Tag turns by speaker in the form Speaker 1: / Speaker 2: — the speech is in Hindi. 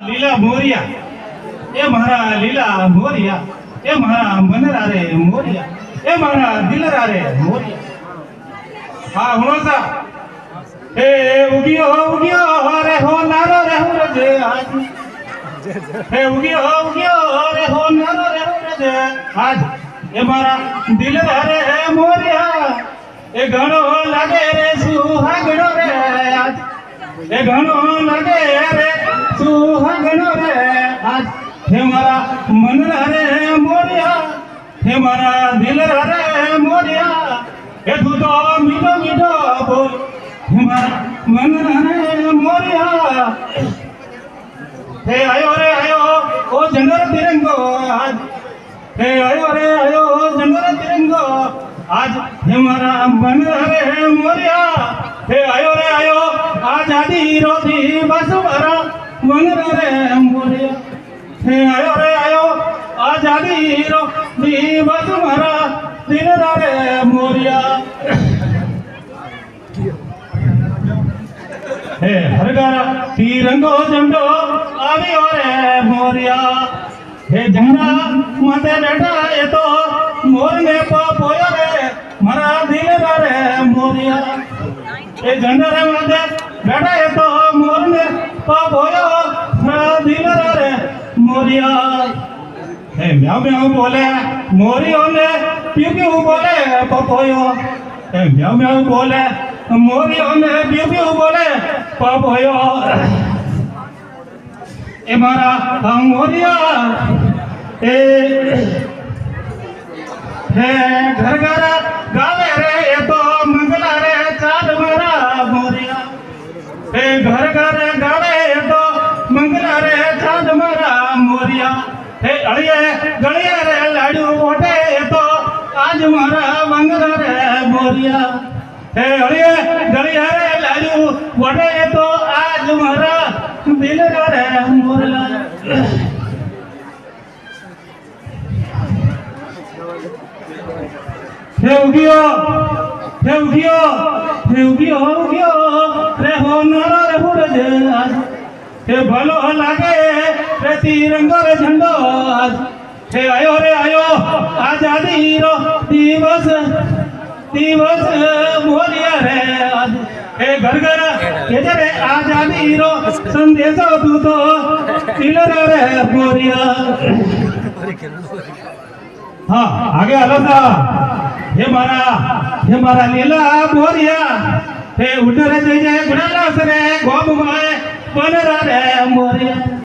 Speaker 1: લીલા મોરિયા એ મારા લીલા મોરિયા એ મારા મનરા રે મોરિયા એ મારા દિલરા રે મોરિયા હા હુણોસા એ ઉગિયો રે હો નારો રે હું રજે આજ એ ઉગિયો રે હો નારો રે હું રજે આજ એ મારા દિલરા રે મોરિયા એ ઘણો લાગે રે સુહાગણો રે આજ એ ઘણો લાગે રે સુહાગણો રે આજ હે મારા મનરા રે મોરિયા હે મારા દિલરા રે મોરિયા હે તું તો મીઠો મીઠો બોલ હે મારા મનરા રે મોરિયા હે આયો ઓ જંગર તિરંગો આજ હે આયો ઓ જંગર તિરંગો आज हे मारा मनरा रे मोरिया हे आयो आजादी रोधी बस मारा मनरा रे मोरिया हे आयो आजादी रोधी बस मारा दिलरा रे मोरिया हे हरगारा तिरंगो झंडो आवियो रे मोरिया हे झंडा माथे बैठा ये तो मोर ने पोयो रे मारा दिलरा रे मोरिया ए झंडा रे माथे बैठा ये तो मोर ने पोयो मारा दिलरा रे मोरिया हे म्याऊ म्याऊ बोले मोरियो ने प्यू प्यू बोले पोयो हे म्याऊ म्याऊ बोले मोरियो ने प्यू प्यू बोले पोयो ए मारा मोरिया ए हे घर घर गावे रे ये तो मंगला रे चाल मारा मोरिया हे घर घर गावे ये तो मंगला रे चाल मारा मोरिया हे अड़िए गड़िए रे लाडू ओटे ये तो आज मारा मंगला रे मोरिया हे अड़िए गड़िए रे लाडू ओटे ये तो आज मारा दिल रे मोरला हे उगियो रे हो नारा रे बुरज आज हे भलो लागे रे तिरंगा रे झंडो आज हे आयो आजादी रो दिवस मोरिया रे आज हे घर घर ये रे आजादी रो संदेशो तू तो दिलरा रे मोरिया हाँ आगे आलो था हे मारा लीला मोरिया हे उठरे जय जय गुणाला सरे गोब माए बनरा रे मोरिया